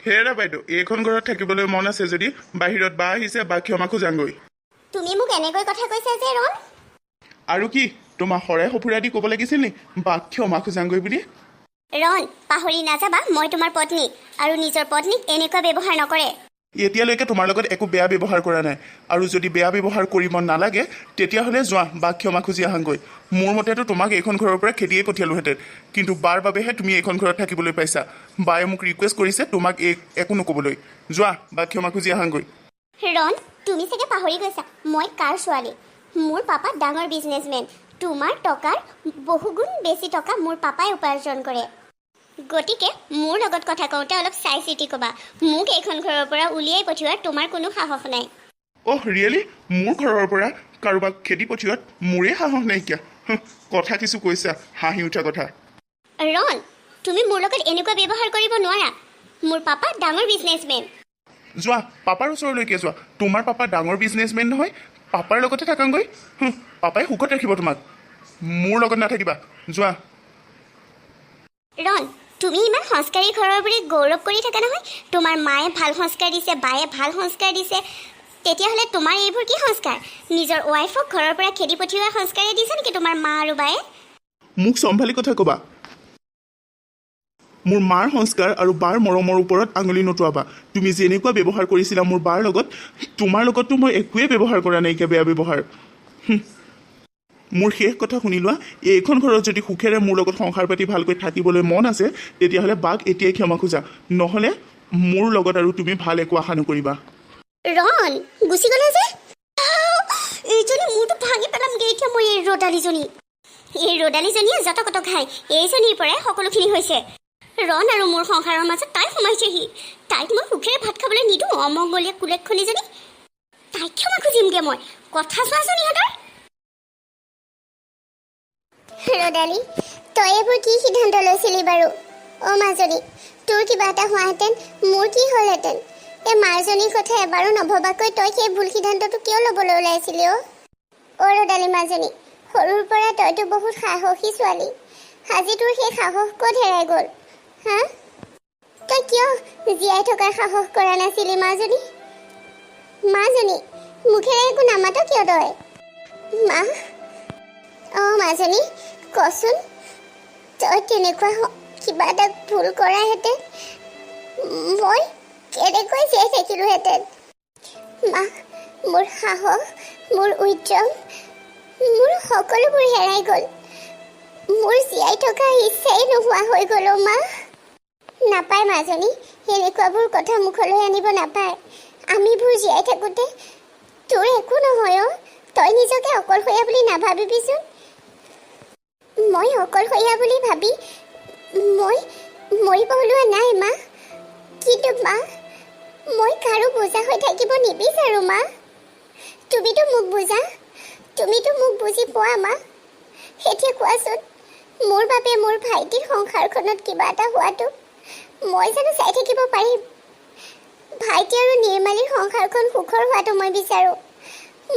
হেৰা বাইদেউ, এইখন ঘৰত থাকিবলৈ মন আছে যদি বাহিৰত বা আহিছে বা ক্ষমা খোজাংগৈ। তুমি মোক এনেকৈ কথা কৈছা যে ৰণ? আৰু কি তোমাৰ শৰাই সফুৰা দি ক'ব লাগিছিল নি বা ক্ষমা খোজাংগৈ বুলি? ৰণ, পাহৰি নাযাবা মই তোমাৰ পত্নী, আৰু নিজৰ পত্নীক এনেকুৱা ব্যৱহাৰ নকৰে। এতিয়ালৈকে তোমাৰ লগত একো বেয়া ব্যৱহাৰ কৰা নাই, আৰু যদি বেয়া ব্যৱহাৰ কৰিব নালাগে তেতিয়াহ'লে যোৱা বা ক্ষমা খুজি আহাংগৈ। মোৰ মতেতো তোমাক এইখন ঘৰৰ পৰা খেদিয়ে পঠিয়ালোহেঁতেন, কিন্তু বাৰ বাবেহে তুমি এইখন ঘৰত থাকিবলৈ পাইছা। বায়ে মোক ৰিকুৱেষ্ট কৰিছে তোমাক একো নক'বলৈ। যোৱা বা ক্ষমা খুজি আহাংগৈ। ৰণ, তুমি চাগে পাহৰি গৈছা মই কাৰ ছোৱালী। মোৰ পাপা ডাঙৰ বিজনেছমেন। তোমাৰ টকাৰ বহুগুণ বেছি টকা মোৰ পাপাই উপাৰ্জন কৰে। গতিকে মোৰ লগত কথা কওঁতে অলপ চাই চিতি ক'বা। মোক এইখন ঘৰৰ পৰা উলিয়াই পঠিওৱাৰ তোমাৰ কোনো সাহস নাই। অহ ৰিয়েলি? মোৰ ঘৰৰ পৰা কাৰোবাক খেদি পঠিওৱাত মোৰে সাহস নাইকিয়া? কথা কিছু কৈছা, হাঁহি উঠা কথা। ৰণ, তুমি মোৰ লগত এনেকুৱা ব্যৱহাৰ কৰিব নোৱাৰা। মোৰ পাপা ডাঙৰ বিজনেছমেন। যোৱা পাপাৰ ওচৰলৈকে যোৱা। তোমাৰ পাপা ডাঙৰ বিজনেছমেন নহয়? পাপাৰ লগতে থাকাংগৈ। পাপাই সুখত ৰাখিব তোমাক, মোৰ লগত নাথাকিবা। যোৱা। ৰণ, তুমি ইমান সংস্কাৰী ঘৰৰ বুলি গৌৰৱ কৰি থাকা নহয়। তোমাৰ মায়ে ভাল সংস্কাৰ দিছে, বায়ে ভাল সংস্কাৰ দিছে, তেতিয়াহ'লে তোমাৰ এইবোৰ কি সংস্কাৰ? নিজৰ ৱাইফক ঘৰৰ পৰা খেদি পঠিওৱা সংস্কাৰে দিছে নেকি তোমাৰ মা আৰু বায়ে? মোক চম্ভালি কথা ক'বা। মোৰ মাৰ সংস্কাৰ আৰু বাৰ মৰমৰ ওপৰত আঙুলি নটোৱাবা। তুমি যেনেকুৱা ব্যৱহাৰ কৰিছিলা মোৰ বাৰ লগত, তোমাৰ লগততো মই একোৱেই ব্যৱহাৰ কৰা নাইকিয়া বেয়া ব্যৱহাৰ। মোৰ শেষ কথা শুনি লোৱা। এইখন ঘৰত যদি সুখেৰে মোৰ লগত সংসাৰ পাতি ভালকৈ থাকিবলৈ মন আছে তেতিয়াহ'লে বাক এতিয়াই ক্ষমা খোজা, নহ'লে মোৰ লগত আৰু তুমি ভাল একো আশা নকৰিবা। ৰণ, গুচি গ'লা যে? এইজনী মোৰতো ভাঙি পেলামগৈ এতিয়া মই। এই ৰদালিজনীয়ে যত কত খায়, এইজনীৰ পৰাই সকলোখিনি হৈছে। ৰণ আৰু মোৰ সংসাৰৰ মাজত তাই সোমাইছেহি। তাইক মই সুখেৰে ভাত খাবলৈ নিদিওঁ, অমংগলীয়া কুলেকখনিজনী। তাইক ক্ষমা খুজিমগৈ মই। কথা চোৱাচোন ইহঁতৰ। ৰদালি, তই এইবোৰ কি সিদ্ধান্ত লৈছিলি বাৰু? অ' মাজনী, তোৰ কিবা এটা হোৱাহেঁতেন মোৰ কি হ'লহেঁতেন? এই মাৰজনীৰ কথা এবাৰো নভবাকৈ তই সেই ভুল সিদ্ধান্তটো কিয় ল'বলৈ ওলাইছিলি অ' ৰদালি মাজনী, সৰুৰ পৰা তইতো বহুত সাহসী ছোৱালী। আজি তোৰ সেই সাহস ক'ত হেৰাই গ'ল? হা? তই কিয় জীয়াই থকাৰ সাহস কৰা নাছিলি মাজনী? মাজনী, মুখেৰে একো নামাত কিয় তই? মা, অ' মাজনী, কচোন, তই তেনেকুৱা কিবা এটা ভুল কৰাহেঁতেন মই কেনেকৈ জীয়াই থাকিলোহেঁতেন? মা, মোৰ সাহস, মোৰ উদ্যম, মোৰ সকলোবোৰ হেৰাই গ'ল। মোৰ জীয়াই থকা ইচ্ছাই নোহোৱা হৈ গ'ল মা। নাপায় মাজনী, এনেকুৱাবোৰ কথা মুখলৈ আনিব নাপায়। আমিবোৰ জীয়াই থাকোঁতে তোৰ একো নহয় অ'। তই নিজকে অকলশৰীয়া বুলি নাভাবিবিচোন। মই অকলশৰীয়া বুলি ভাবি মই মৰিব ওলোৱা নাই মা। কিন্তু মা, মই কাৰো বোজা হৈ থাকিব নিবিচাৰোঁ মা। তুমিতো মোক বুজা, তুমিতো মোক বুজি পোৱা মা। এতিয়া কোৱাচোন, মোৰ বাবে মোৰ ভাইটিৰ সংসাৰখনত কিবা এটা হোৱাটো মই জানো চাই থাকিব পাৰিম? ভাইটি আৰু নিৰ্মালীৰ সংসাৰখন সুখৰ হোৱাটো মই বিচাৰোঁ।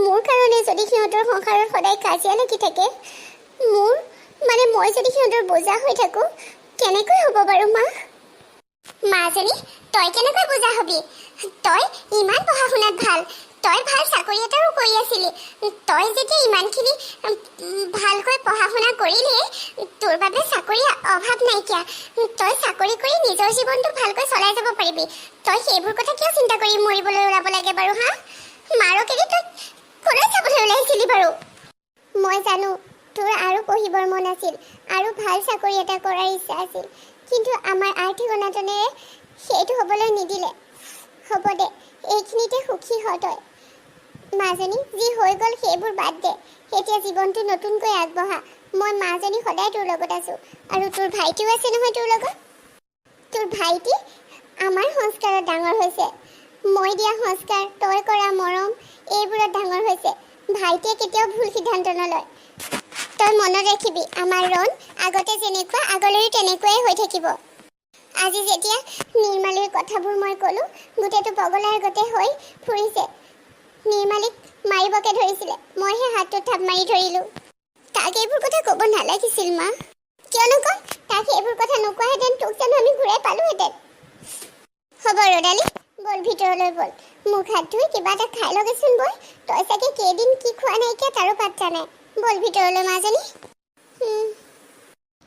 মোৰ কাৰণে যদি সিহঁতৰ সংসাৰত সদায় কাজিয়া লাগি থাকে, মই যদি সিহঁতৰ বোজা হৈ থাকোঁ, কেনেকৈ হ'ব বাৰু মা? মাজনী, তই কেনেকৈ বোজা হবি? তই ইমান পঢ়া শুনাত ভাল, তই ভাল চাকৰি এটাও কৰি আছিলি। তই যেতিয়া ইমানখিনি ভালকৈ পঢ়া শুনা কৰিলিয়ে, তোৰ বাবে চাকৰিৰ অভাৱ নাইকিয়া। তই চাকৰি কৰি নিজৰ জীৱনটো ভালকৈ চলাই যাব পাৰিবি। তই সেইবোৰ কথা কিয় চিন্তা কৰি মৰিবলৈ ওলাব লাগে বাৰু হা? মাৰক এৰি তই ক'লৈ যাবলৈ ওলাইছিলি বাৰু? মই জানো তোৰ আৰু পঢ়িবৰ মন আছিল, আৰু ভাল চাকৰি এটা কৰাৰ ইচ্ছা আছিল, কিন্তু আমাৰ আৰ্থিক অনাটনেৰে সেইটো হ'বলৈ নিদিলে। হ'ব দে, এইখিনিতে সুখী হ তই। মাজনী, যি হৈ গ'ল সেইবোৰ বাদ দে। এতিয়া জীৱনটো নতুনকৈ আগবঢ়া। মই মাজনী সদায় তোৰ লগত আছোঁ, আৰু তোৰ ভাইটিও আছে নহয় তোৰ লগত। তোৰ ভাইটি আমাৰ সংস্কাৰত ডাঙৰ হৈছে। মই দিয়া সংস্কাৰ, তই কৰা মৰম, এইবোৰত ডাঙৰ হৈছে। ভাইটিয়ে কেতিয়াও ভুল সিদ্ধান্ত নলয়। তই মনত ৰাখিবি, আমাৰ ৰণ আগতে যেনেকুৱা আগলৈও তেনেকুৱাই হৈ থাকিব। আজি যেতিয়া নিৰ্মালীৰ কথাবোৰ মই ক'লোঁ, গোটেইটো পগলাৰ গতে হৈ ফুৰিছে। নিৰ্মালীক মাৰিবকে ধৰিছিলে, মইহে হাতটোত থাপ মাৰি ধৰিলোঁ। তাক এইবোৰ কথা ক'ব নালাগিছিল মা। কিয়নো ক'ম? তাক এইবোৰ কথা নোকোৱাহেঁতেন তোক জানো আমি ঘূৰাই পালোহেঁতেন? হ'ব ৰদালি বল ভিতৰলৈ বল মুখ হাত ধুই কিবা এটা খাই লগেচোন বল তই চাগে কেইদিন কি খোৱা নাইকিয়া তাৰো পাত্তা নাই বল ভিতৰলৈ মাজনী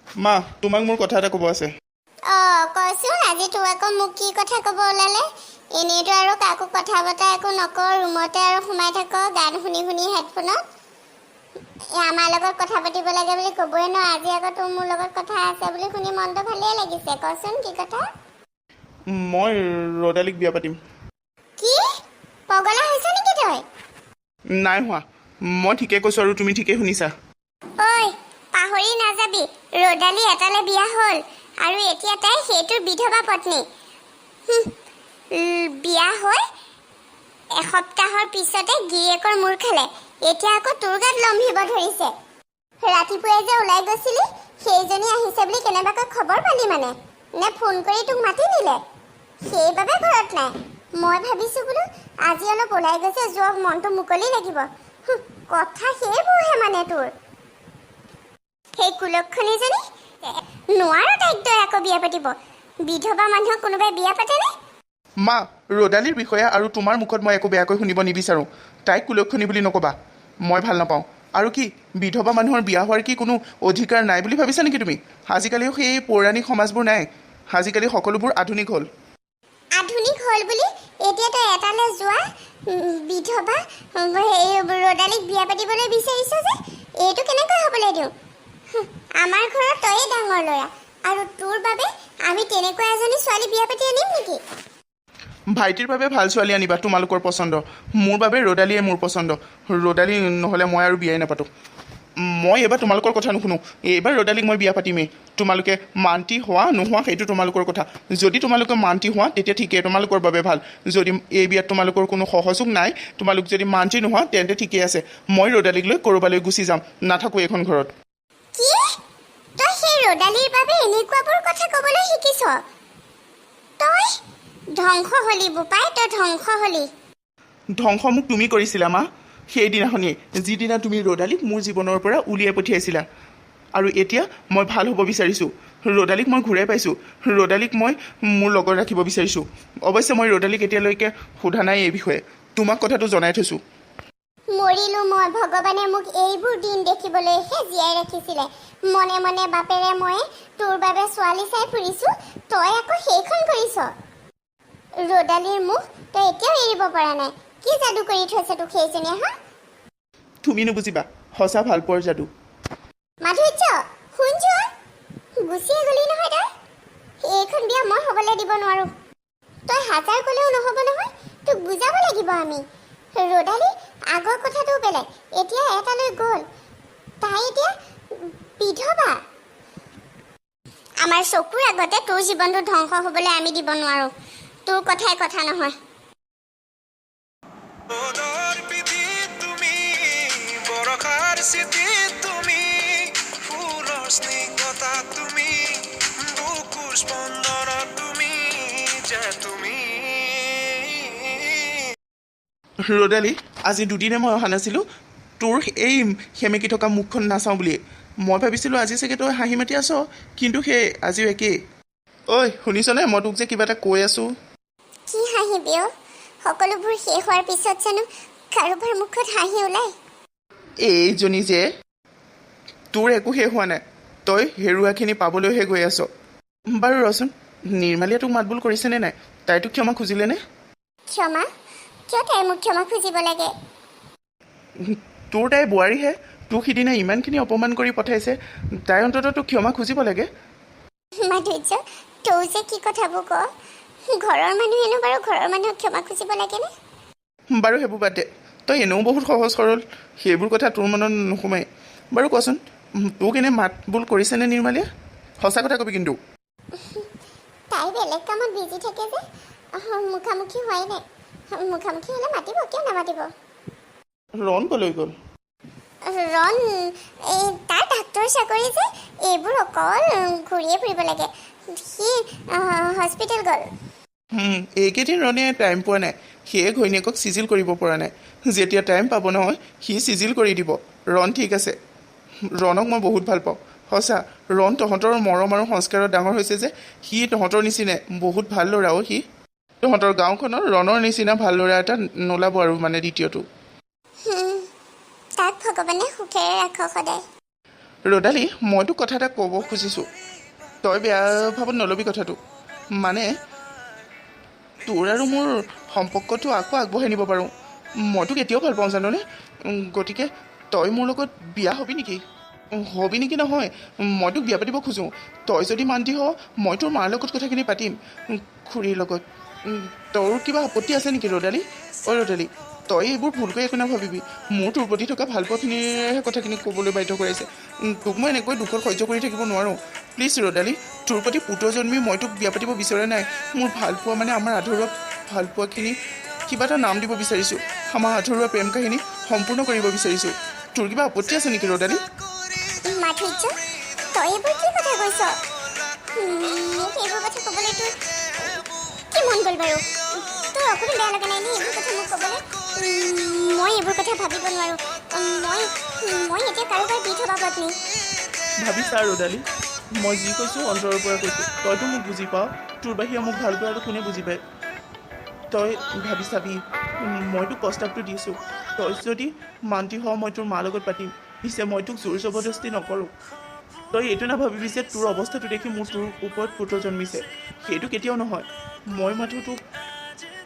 মা তোমাক মোৰ কথা এটা ক'ব আছে কচোন আজি তোৰ আকৌ মোক কি কথা ক'ব ওলালে এনেইতো আৰু কাকো কথা বতা একো নকৰ ৰুমতে আৰু সোমাই থাক গান শুনি শুনি হেডফোনত আমাৰ লগত কথা পাতিব লাগে বুলি ক'বই ন আজি আকৌ তোৰ মোৰ লগত কথা আছে বুলি শুনি মনটো ভালেই লাগিছে কচোন কি কথা মই ৰদালিক বিয়া পাতিম কি পগলা হৈছ নেকি তই নাই হোৱা মই ঠিকে কৈছোঁ আৰু তুমি ঠিকে শুনিছা ঐ পাহৰি নাযাবি ৰদালি এটালে বিয়া হ'ল আৰু এতিয়া তাই সেইটোৰ বিধৱা পত্নী বিয়া হৈ এসপ্তাহৰ পিছতে গিৰিয়েকৰ মূৰ খালে এতিয়া আকৌ তোৰ গাত লম্ভিব ধৰিছে ৰাতিপুৱাই যে ওলাই গৈছিলি সেইজনী আহিছে বুলি কেনেবাকৈ খবৰ পালি মানে নে ফোন কৰি তোক মাতি নিলে সেইবাবে ঘৰত নাই মই ভাবিছোঁ বোলো আজি অলপ ওলাই গৈছে যোৱা মনটো মুকলি লাগিব কথা সেইবোৰহে মানে তোৰ সেই কুলক্ষণীজনী নোৱাৰ তাইক তই আকৌ বিয়া পাতিব বিধৱা মানুহক কোনোবাই বিয়া পাতেনে মা ৰদালিৰ বিষয়ে আৰু তোমাৰ মুখত মই একো বেয়াকৈ শুনিব নিবিচাৰোঁ তাইক কুলক্ষণী বুলি নক'বা মই ভাল নাপাওঁ আৰু কি বিধৱা মানুহৰ বিয়া হোৱাৰ কি কোনো অধিকাৰ নাই বুলি ভাবিছা নেকি তুমি আজিকালিও সেই পৌৰাণিক সমাজবোৰ নাই আজিকালি সকলোবোৰ আধুনিক হ'ল বুলি এতিয়া তই এটালৈ যোৱা বিধৱা ৰদালিক বিয়া পাতিবলৈ বিচাৰিছ যে এইটো কেনেকৈ হ'বলৈ দিওঁ আমাৰ ঘৰত তয়ে ডাঙৰ ল'ৰা আৰু তোৰ বাবে আমি তেনেকুৱা এজনী ছোৱালী বিয়া পাতি আনিম নেকি ভাইটিৰ বাবে ভাল ছোৱালী আনিবা তোমালোকৰ পচন্দ মোৰ বাবে ৰদালিয়ে মোৰ পচন্দ ৰদালি নহ'লে মই আৰু বিয়াই নাপাতোঁ মই এইবাৰ তোমালোকৰ কথা নুশুনো এইবাৰ ৰদালিক মই বিয়া পাতিমেই তোমালোকে মান্তি হোৱা নোহোৱা সেইটো তোমালোকৰ কথা যদি তোমালোকে মান্তি হোৱা তেতিয়া ঠিকেই তোমালোকৰ বাবে ভাল যদি এই বিয়াত তোমালোকৰ কোনো সহযোগ নাই তোমালোক যদি মান্তি নোহোৱা তেন্তে ঠিকেই আছে মই ৰদালিক লৈ ক'ৰবালৈ গুচি যাম নাথাকোঁ এইখন ঘৰত কি তই সেই ৰদালিৰ বাবে এনেকুৱাবোৰ কথা ক'বলৈ শিকিছ তই ধ্বংস হলি বোপাই তই ধ্বংস হলি ধ্বংস মোক তুমি কৰিছিলা মা সেইদিনাখনিয়ে যিদিনা তুমি ৰদালিক মোৰ জীৱনৰ পৰা উলিয়াই পঠিয়াইছিলা আৰু এতিয়া মই ভাল হ'ব বিচাৰিছোঁ ৰদালিক মই ঘূৰাই পাইছোঁ ৰদালিক মই মোৰ লগত ৰাখিব বিচাৰিছোঁ অৱশ্যে মই ৰদালিক এতিয়ালৈকে সোধা নাই এই বিষয়ে তোমাক কথাটো জনাই থৈছোঁ মৰিলোঁ মই ভগৱানে মোক এইবোৰ দিন দেখিবলৈহে জীয়াই ৰাখিছিলে মনে মনে বাপেৰে মই তোৰ বাবে ছোৱালী চাই ফুৰিছোঁ তই আকৌ সেইখন কৰিছ ৰদালিৰ মুখ তই এতিয়াও এৰিব পৰা নাই কি যাদু কৰি থৈছে তোক সেইজনীয়ে হা তুমি নুবুজিবা সঁচা ভাল পোৱাৰ যাদু মাধুৰ্য শুনচোন গুচিয়ে গ'লি নহয় তই এইখন বিয়া মই হ'বলৈ দিব নোৱাৰোঁ তই হাজাৰ ক'লেও নহ'ব নহয় তোক বুজাব লাগিব আমি ৰদালি আগৰ কথাটো বেলেগ এতিয়া এটালৈ গ'ল তাই এতিয়া বিধৱা আমাৰ চকুৰ আগতে তোৰ জীৱনটো ধ্বংস হ'বলৈ আমি দিব নোৱাৰোঁ তোৰ কথাই কথা নহয় ৰদালি আজি দুদিনে মই অহা নাছিলোঁ তোৰ এই সেমেকি থকা মুখখন নাচাওঁ বুলিয়ে মই ভাবিছিলোঁ আজি চাগে তই হাঁহি মাতি আছ কিন্তু সেই আজিও একেই ঐ শুনিছনে মই তোক যে কিবা এটা কৈ আছোঁ কি হাঁহিবি অ' সকলোবোৰ শেষ হোৱাৰ পিছত জানো কাৰোবাৰ মুখত হাঁহি ওলায় এইজনী যে তোৰ একো শেষ হোৱা নাই তই হেৰুৱাখিনি পাবলৈহে গৈ আছ বাৰু ৰচোন নিৰ্মালীয়ে তোক মাতবোল কৰিছেনে নাই তাই তোক ক্ষমা খুজিলেনে ক্ষমা কিয় তাই মোক ক্ষমা খুজিব লাগে তোৰ তাই বোৱাৰীহে তোক সিদিনা ইমানখিনি অপমান কৰি পঠাইছে তাই অন্ততঃ তোক ক্ষমা খুজিব লাগে মাধুৰ্য তই যে কি কথাবোৰ ক ঘৰৰ মানুহেনো বাৰু ঘৰৰ মানুহক ক্ষমা খুজিব লাগেনে বাৰু সেইবোৰ বাদ দে তই এনেও বহুত সহজ সৰল সেইবোৰ কথা তোৰ মনত নোসোমাই বাৰু কচোন তোক এনে মাত বোল কৰিছেনে নিৰ্মালীয়ে সঁচা কথা কবি কিন্তু তাই বেলেগ কামত বিজি থাকে যে মুখামুখি হোৱাই নাই মুখামুখি হ'লে মাতিব কিয় নামাতিব ৰণ কলৈ গ'ল ৰণ এই তাৰ ডাক্তৰ চাকৰি যে এইবোৰ অকল ঘূৰিয়ে ফুৰিব লাগে সি হস্পিটেল গ'ল এইকেইদিন ৰণে টাইম পোৱা নাই সিয়ে ঘৈণীয়েকক চিজিল কৰিব পৰা নাই যেতিয়া টাইম পাব নহয় সি চিজিল কৰি দিব ৰণ ঠিক আছে ৰণক মই বহুত ভাল পাওঁ সঁচা ৰণ তহঁতৰ মৰম আৰু সংস্কাৰত ডাঙৰ হৈছে যে সি তহঁতৰ নিচিনাই বহুত ভাল ল'ৰাও সি তহঁতৰ গাঁওখনৰ ৰণৰ নিচিনা ভাল ল'ৰা এটা নোলাব আৰু মানে দ্বিতীয়টো। তাক ভগৱানে সুখেৰে ৰাখক সদায়। ৰ'দালি, মইতো কথা এটা ক'ব খুজিছোঁ, তই বেয়া ভাৱত নল'বি কথাটো। মানে তোৰ আৰু মোৰ সম্পৰ্কটো আকৌ আগবঢ়াই নিব পাৰোঁ। মই তোক এতিয়াও ভাল পাওঁ জাননে। গতিকে তই মোৰ লগত বিয়া হ'বি নেকি? হ'বি নেকি নহয়, মই তোক বিয়া পাতিব খোজোঁ। তই যদি মান্তি হ, মই তোৰ মাৰ লগত কথাখিনি পাতিম, খুৰীৰ লগত। তোৰ কিবা আপত্তি আছে নেকি ৰ'দালি? অ' ৰ'দালি, তই এইবোৰ ভুলকৈ একো নাভাবিবি। মোৰ তোৰ প্ৰতি থকা ভালপোৱাখিনিৰেহে কথাখিনি ক'বলৈ বাধ্য কৰাইছে। তোক মই এনেকৈ দুখত সহ্য কৰি থাকিব নোৱাৰোঁ। প্লিজ ৰ'দালি, তোৰ প্ৰতি পুত্ৰ জন্মি মই তোক বিয়া পাতিব বিচৰা নাই। মোৰ ভালপোৱা মানে আমাৰ আধৰুৱা ভালপোৱাখিনি কিবা এটা নাম দিব বিচাৰিছোঁ। আমাৰ আধৰুৱা প্ৰেম কাহিনী সম্পূৰ্ণ কৰিব বিচাৰিছোঁ। তোৰ কিবা আপত্তি আছে নেকি ৰ'দালি? মাধুৰ্য, তই এইবোৰ কি কথা কৈছ? মোক এইবোৰ কথা ক'বলৈ তোৰ কি মন গ'ল বাৰু? তোৰ অকণো বেয়া লগা নাই নে এইবোৰ কথা মোক ক'বলৈ? মই এইবোৰ কথা ভাবিব নোৱাৰোঁ। মই এতিয়া কাৰোবাৰ বিধৱা পত্নী। ভাবিছা ৰ'দালি, মই যি কৈছোঁ অন্তৰৰ পৰা কৈছোঁ। তইতো মোক বুজি পাৱ, তোৰ বাহিৰে মোক ভালকৈ আৰু কোনে বুজি পায়? তই ভাবি চাবি, মই তোক প্ৰস্তাৱটো দিছোঁ। তই যদি মান্তি হ, মই তোৰ মাৰ লগত পাতিম। পিছে মই তোক জোৰ জবৰদস্তি নকৰোঁ। তই এইটো নাভাবিবি যে তোৰ অৱস্থাটো দেখি মোৰ তোৰ ওপৰত পুত্ৰ জন্মিছে। সেইটো কেতিয়াও নহয়। মই মাথো তোক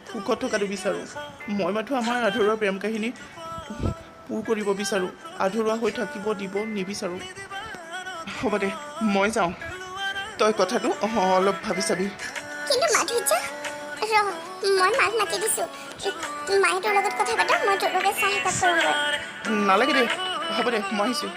সুখত থকাটো বিচাৰোঁ। মই মাথো আমাৰ আধৰুৱা প্ৰেম কাহিনী পূৰ কৰিব বিচাৰোঁ। আধৰুৱা হৈ থাকিব দিব নিবিচাৰোঁ। হ'ব দে, মই যাওঁ। তই কথাটো অলপ ভাবি চাবি। কিন্তু মাধুৰ্য, মই মাক মাতি দিছোঁ। মায়ে তোৰ লগত কথা পাতক, মই তোৰ বাবে চাহ একাপ কৰোঁগৈ। নালাগে দে, হ'ব দে, মই আহিছোঁ।